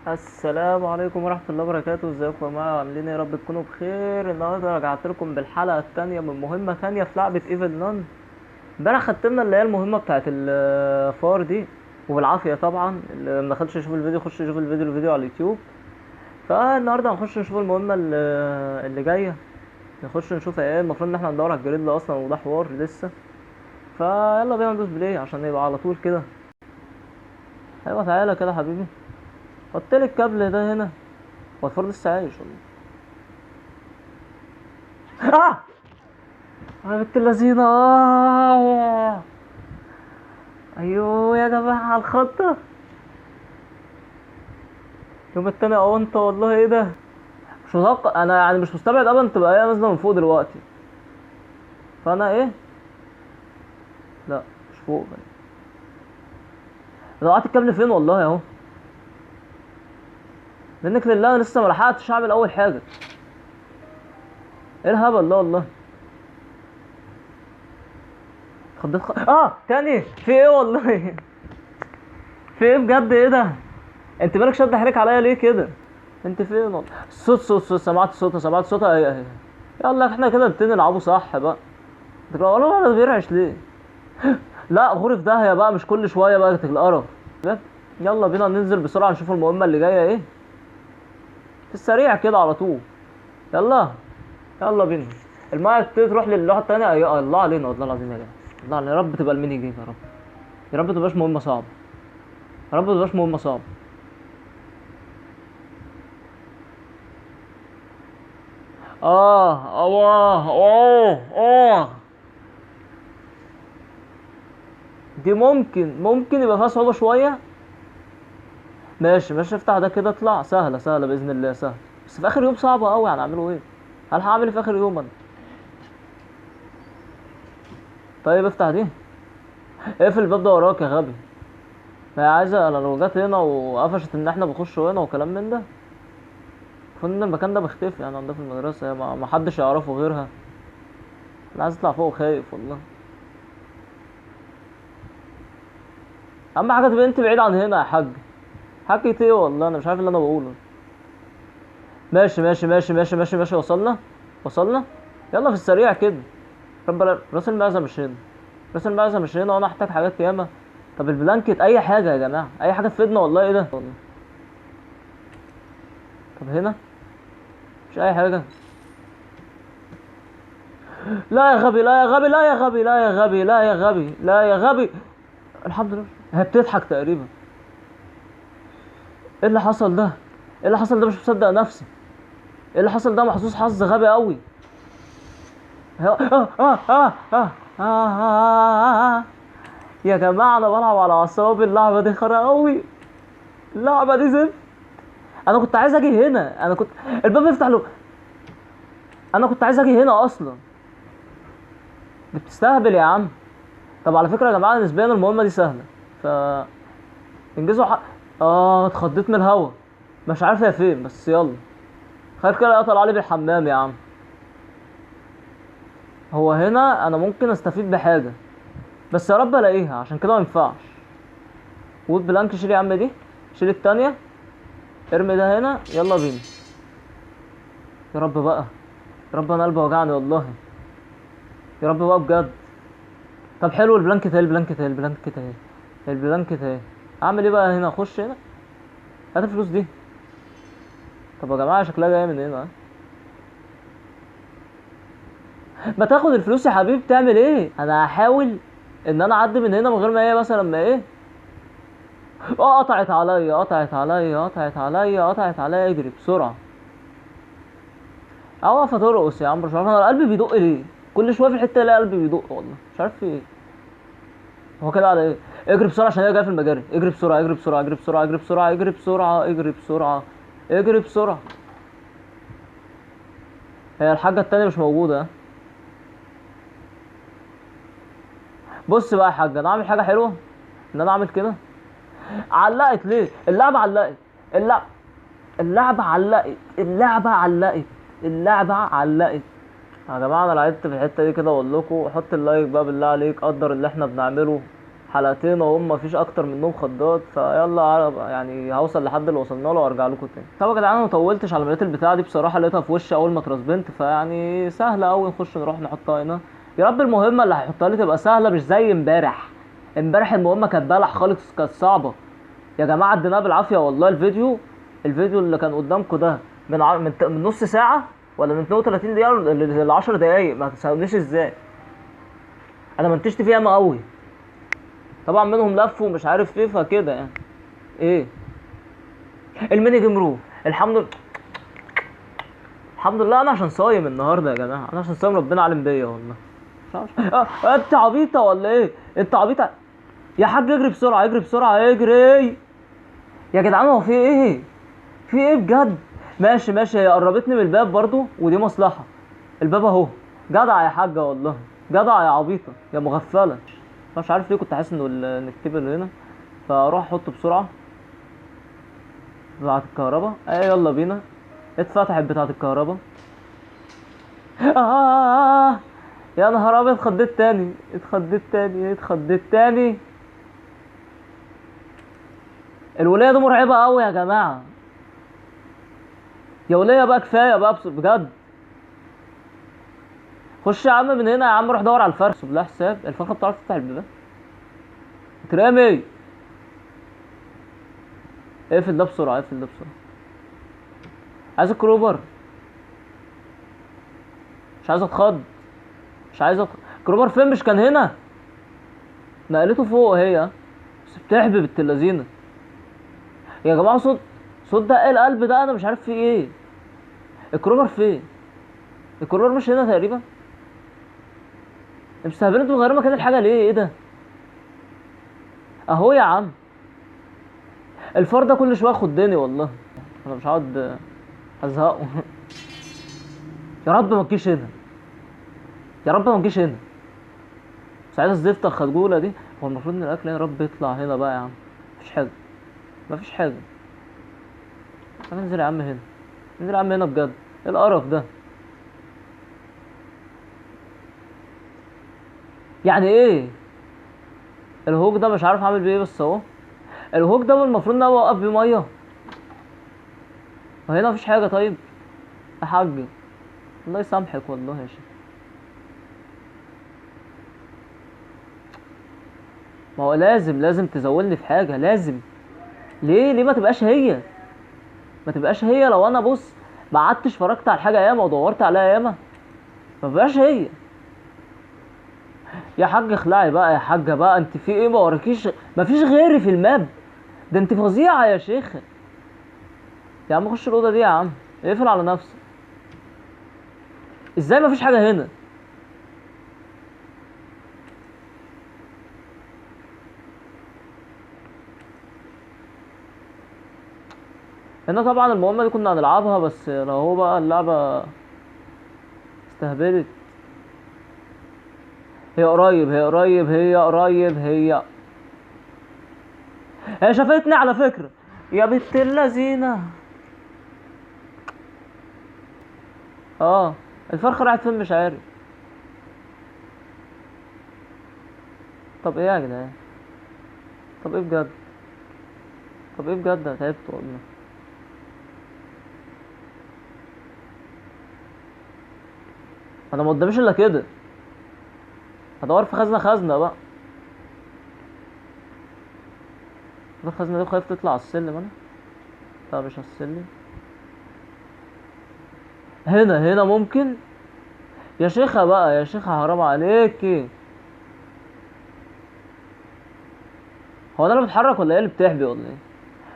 السلام عليكم ورحمة الله وبركاته. ازيكم يا جماعة؟ عاملين ايه؟ يا رب تكونوا بخير. النهارده رجعت لكم بالحلقة التانية من مهمة تانية في لعبة ايفل نان. امبارح ختمنا اللي هي المهمة بتاعت الفار دي، وبالعافية طبعا. اللي مدخلش يشوف الفيديو يخش يشوف الفيديو على اليوتيوب. فالنهارده هنخش نشوف المهمة اللي جاية. نخش نشوف ايه. المفروض ان احنا ندور على الجريد اصلا، وده حوار لسه. فيلا بينا ندوس بلاي عشان يبقى على طول كده. ايوه تعالى كده حبيبي. حط لي الكابل ده هنا. هو الفار لسه عايش والله. يا بنت اللذينة. ايوه يا جماعة على الخطة. يوم التاني انت والله ايه ده؟ مش متوقع انا، يعني مش مستبعد ابدا تبقى هي نازلة من فوق دلوقتي. فانا ايه؟ لا مش فوق بقى. انا وقعت الكابل فين والله اهو. منك لله انا لسه ملحقتش اعمل اول حاجة. ايه الهبل ده والله. تاني في ايه والله. في ايه بجد؟ ايه ده؟ انت مالك شد حيلك عليا ليه كده؟ انت فين والله؟ صوت سمعت صوتها ايه. يلا احنا كده نبتدي نلعبه صح بقى. والله انا بيرعش ليه؟ لا غرف داهية بقى، مش كل شوية بقى القرف ده. يلا بينا ننزل بسرعة نشوف المهمة اللي جاية ايه، في السريع كده على طول. يلا يلا بينا. المايه تبتدي تروح للوحة التانية. يا الله علينا والله العظيم يا جدع. الله علينا. يا رب تبقى الميني جيم يا رب. يا رب متبقاش مهمة صعبة. يا رب متبقاش مهمة صعبة. اه. دي ممكن يبقى فيها صعوبة شوية. ماشي ماشي، افتح ده كده اطلع. سهلة سهلة بإذن الله سهلة. بس في آخر يوم صعبة أوي، هنعمله ايه؟ هل هعمل ايه في آخر يوم أنا؟ طيب افتح دي. اقفل الباب ده وراك يا غبي. ما هي عايزة، انا لو جت هنا وقفشت ان احنا بنخش هنا وكلام من ده، المفروض ان المكان ده بيختفي يعني عندها في المدرسة. هي ما حدش يعرفه غيرها. انا عايز اطلع فوق وخايف والله. اهم حاجة تبقى انت بعيد عن هنا يا حاج. حكي ايه والله، انا مش عارف اللي انا بقوله. ماشي وصلنا. يلا في السريع كده. راس المعزة مش هنا. راس المعزة مش هنا، وانا احتاج حاجات ياما. طب البلانكت اي حاجة يا جماعة، اي حاجة تفيدنا والله. ايه ده والله. طب هنا مش اي حاجة. لا يا غبي لا يا غبي لا يا غبي لا يا غبي لا يا غبي لا يا غبي. الحمد لله. هي بتضحك تقريبا. ايه اللي حصل ده؟ ايه اللي حصل ده؟ مش مصدق نفسي. ايه اللي حصل ده؟ محظوظ حظ غبي قوي. يا جماعة انا بلعب على اعصابي. اللعبة دي خرا قوي. اللعبة دي زفت. انا كنت عايز اجي هنا. الباب يفتح له. انا كنت عايز اجي هنا اصلا. بتستهبل يا عم. طب على فكرة يا جماعة، نسبيا المهمة دي سهلة. ف انجزوا حق. اتخضيت من الهوا. مش عارف هي فين بس يلا. خايف كده يقطع علي بالحمام يا عم. هو هنا انا ممكن استفيد بحاجة، بس يا رب الاقيها، عشان كده ما ينفعش. وود بلانك شيل يا عم دي. شيل التانية. ارمي ده هنا. يلا بينا. يا رب بقى. يا رب انا قلبي وجعني والله. يا رب بقى بجد. طب حلو. البلانكت اهي. اعمل ايه بقى هنا؟ اخش هنا. هات الفلوس دي. طب يا جماعة شكلها جاية من هنا. ما تاخد الفلوس يا حبيبي. تعمل ايه؟ انا هحاول ان انا اعدي من هنا من غير ما هي مثلا ما ايه. قطعت عليا. اجري بسرعه. واقفه ترقص يا عم. مش عارف انا قلبي بيدق ليه. كل شويه في الحته الاقي قلبي بيدق والله، مش عارف في ايه. هو كده على ايه؟ اجري بسرعه عشان هي جايه في المجاري. اجري بسرعه اجري بسرعه اجري بسرعه اجري بسرعه اجري بسرعه اجري بسرعه اجري بسرعه. هي الحاجه التانية مش موجوده ها؟ بص بقى يا حاج، انا عامل حاجه حلوه. ان انا اعمل كده. علقت ليه؟ اللعبه علقت. اللعبه اللعبه علقت. اللعبه علقت. يا جماعه انا لعبت في الحته دي كده. اقول لكم حط اللايك بقى بالله عليك. قدر اللي احنا بنعمله. حلقتين اهو، مفيش اكتر منهم خضات، فيلا يعني هوصل لحد اللي وصلنا له وارجع لكم تاني. طب يا جدعان انا مطولتش على مرايه البتاعه دي بصراحه، لقيتها في وشي اول ما اترسبنت، فيعني سهله قوي نخش نروح نحطها هنا. يا رب المهمه اللي هيحطها لي تبقى سهله مش زي امبارح. امبارح المهمه كانت بلح خالص، كانت صعبه يا جماعه، عديناها بالعافيه والله. الفيديو اللي كان قدامكم ده من نص ساعه ولا من 32 دقيقه ل 10 دقايق، ما تسالونيش ازاي. انا منتجت فيها ما قوي، طبعا منهم لف ومش عارف ايه فكده يعني. ايه الميني جيم رو، الحمد لله. الحمد لله انا عشان صايم النهارده يا جماعه، انا عشان صايم ربنا عالم بيا والله. مش عارف. انت عبيطه ولا ايه؟ انت عبيطه يا حاج، اجري بسرعه اجري بسرعه اجري يا جدعان. هو في ايه؟ في ايه بجد؟ ماشي ماشي، هي قربتني من الباب برضو ودي مصلحه. الباب اهو. جدع يا حاجه والله، جدع يا عبيطه يا مغفله. مش عارف ليه كنت حاسس انه الكتيب اللي هنا، فاروح احطه بسرعه. بتاعة الكهرباء ايه، يلا بينا. اتفتحت بتاعة الكهرباء. آه يا نهار ابيض، اتخضيت تاني اتخضيت تاني اتخضيت تاني. الولاية دي مرعبة قوي يا جماعة. يا ولاية بقى كفاية بقى بجد. خش يا عم من هنا يا عم، روح دور على الفرخ. بالله حساب الفرخة بتعرف تفتح البيبان. ترامي، اقفل ده بسرعة اقفل ده بسرعة. عايز الكروبر، مش عايز اتخض، مش عايز اتخض. الكروبر فين؟ مش كان هنا؟ نقلته فوق هي، بس بتحبي بنت اللذينة يا جماعة. صوت دق القلب ده انا مش عارف فيه ايه. الكروبر فين؟ الكروبر مش هنا تقريبا. انتوا مستهبلين، انتوا مغيرين مكان الحاجة ليه؟ ايه ده؟ اهو يا عم. الفار ده كل شوية خدني والله، انا مش هقعد ازهقه. يا رب ما تجيش هنا، يا رب ما تجيش هنا. ساعتها الزفته الخجوله دي. هو المفروض ان الاكل يا رب يطلع هنا بقى يا عم. مفيش حاجه، مفيش حاجه. طب انزل يا عم هنا، انزل يا عم هنا بجد. ايه القرف ده؟ يعني ايه الهوك ده؟ مش عارف اعمل بيه ايه بس اهو. الهوك ده المفروض ان انا اوقف بيه ميه، وهنا مفيش حاجه. طيب يا حاج الله يسامحك والله يا شيخ. ما هو لازم تزولني في حاجه لازم. ليه ما تبقاش هي؟ ما تبقاش هي. لو انا بص ما قعدتش اتفرجت على الحاجه ياما ودورت عليها ياما، ما بقاش هي. يا حاج اخلعي بقى يا حاجه بقى، انت في ايه؟ ما وراكيش؟ ما فيش غيري في الماب ده؟ انت فظيعه يا شيخه. يا عم خش الاوضه دي يا عم، اقفل على نفسك. ازاي ما فيش حاجه هنا؟ هنا طبعا المهمه دي كنا هنلعبها، بس لو هو بقى اللعبه استهبلت. هي قريب هي قريب هي قريب هي شافتني على فكره. يا بنت اللذينه. اه الفرخه راحت فين مش عارف. طب ايه يا جدعان؟ طب ايه بجد؟ طب ايه بجد؟ انا تعبت والله. انا ما قداميش الا كده، هدور في خزنه بقى. الخزنه دي خايف تطلع على السلم انا. لا مش على السلم. هنا ممكن. يا شيخه بقى يا شيخه حرام عليكي. هو انا اللي بتحرك ولا ايه اللي بتحبي ولا ايه؟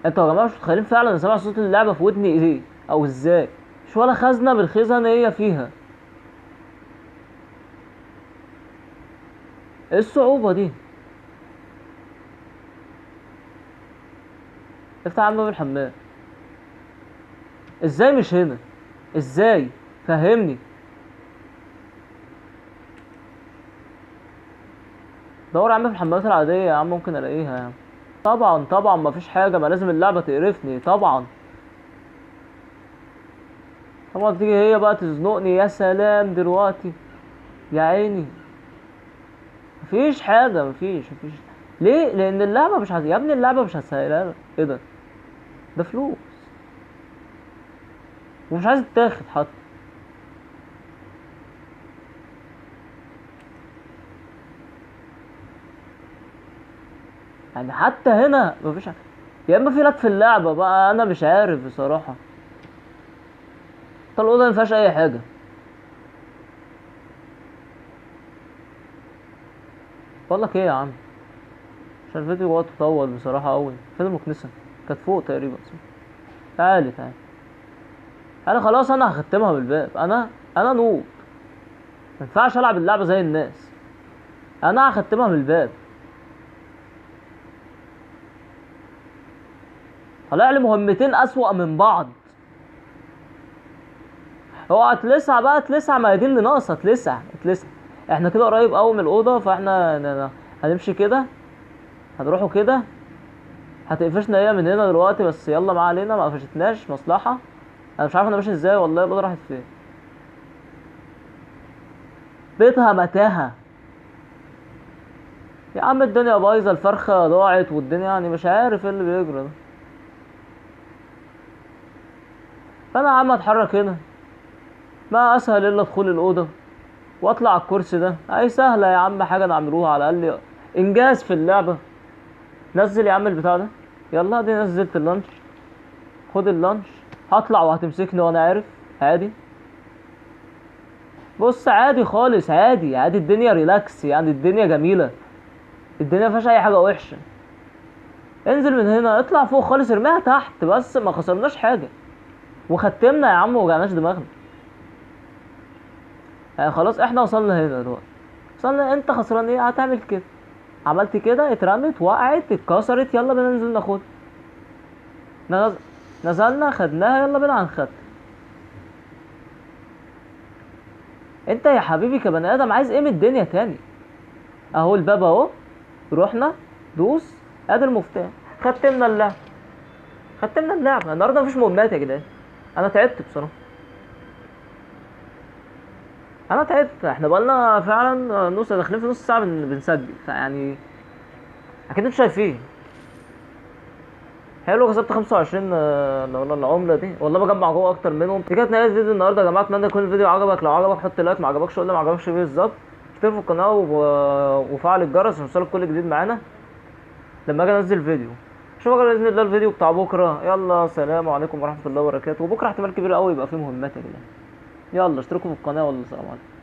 انتوا يا جماعه مش متخيلين فعلا ان سامع صوت اللعبه في ودني ايه او ازاي؟ مش ولا خزنه بالخزن هي فيها. ايه الصعوبه دي؟ افتح يا عم باب الحمام. ازاي مش هنا؟ ازاي؟ فهمني. دور يا عم في الحمامات العاديه يا عم، ممكن الاقيها يا عم. طبعا مفيش حاجه، ما لازم اللعبه تقرفني طبعا. طبعا تيجي هي بقى تزنقني. يا سلام دلوقتي، يا عيني. مفيش حاجه مفيش. ليه؟ لان اللعبه مش يا ابني اللعبه مش هتسهلها لك. ايه ده؟ ده فلوس ومش عايز تتاخد حتى. يعني حتى هنا مفيش يا اما في لك في اللعبه بقى، انا مش عارف بصراحه. طب الاوضه مفيهاش اي حاجه. بقول لك ايه يا عم، عشان الفيديو وقته طول بصراحه قوي. فين المكنسه؟ كانت فوق تقريبا. تعالي تعالي. انا خلاص انا هختمها بالباب. انا نوب، مينفعش العب اللعبه زي الناس. انا هختمها بالباب. طلع لي مهمتين اسوأ من بعض. هو هتلسع بقى، تلسع، ما هي دي اللي ناقصه، تلسع تلسع. احنا كده قريب قوي من الاوضه، فاحنا هنمشي كده، هنروحوا كده. هتقفشنا هي من هنا دلوقتي، بس يلا ما علينا، ما قفشتناش مصلحه. انا مش عارف انا ماشي ازاي والله، الاوضه راحت فين. بيتها متاهه يا عم، الدنيا بايظه، الفرخه ضاعت والدنيا يعني مش عارف ايه اللي بيجرى ده. فانا يا عم اتحرك هنا، ما اسهل الا دخول الاوضه واطلع على الكرسي ده. اي سهله يا عم، حاجه نعملوها على الاقل، انجاز في اللعبه. نزل يا عم البتاع ده. يلا دي نزلت اللانش. خد اللانش. هطلع وهتمسكني وانا عارف. عادي. بص عادي خالص، عادي عادي، الدنيا ريلاكس يعني، الدنيا جميله، الدنيا مفيهاش اي حاجه وحشه. انزل من هنا، اطلع فوق خالص، ارميها تحت، بس ما خسرناش حاجه وختمنا يا عم، وجعناش دماغنا. يعني خلاص احنا وصلنا هنا دلوقتي. وصلنا، انت خسران ايه؟ هتعمل كده، عملت كده، اترمت، وقعت، اتكسرت، يلا بينا ننزل ناخدها. نز... نزلنا خدناها، يلا بينا هنخدها. انت يا حبيبي كبني ادم عايز ايه من الدنيا تاني؟ اهو الباب اهو، رحنا، دوس، ادي المفتاح، ختمنا اللعب. ختمنا اللعبة النهارده، مفيش مهمات يا جدعان. انا تعبت بصراحة، انا تعبت. احنا بقالنا فعلا نص، داخلين في نص ساعة بنسجل، فيعني اكيد انتوا شايفين. حلو، كسبت 25 العملة دي، والله بجمع جوه اكتر منهم. دي كانت نهاية الفيديو النهارده يا جماعة. اتمنى يكون الفيديو عجبك. لو عجبك حط لايك، ما عجبكش قول لي ما عجبكش ايه بالظبط. اشترك في القناة وفعل الجرس عشان يوصلك كل جديد معانا لما اجي انزل فيديو. اشوفك باذن الله الفيديو بتاع بكره. يلا سلام عليكم ورحمه الله وبركاته. وبكره احتمال كبير قوي يبقى فيه مهمات يا جدعان. يلا اشتركوا في القناه، ولا سلام عليكم.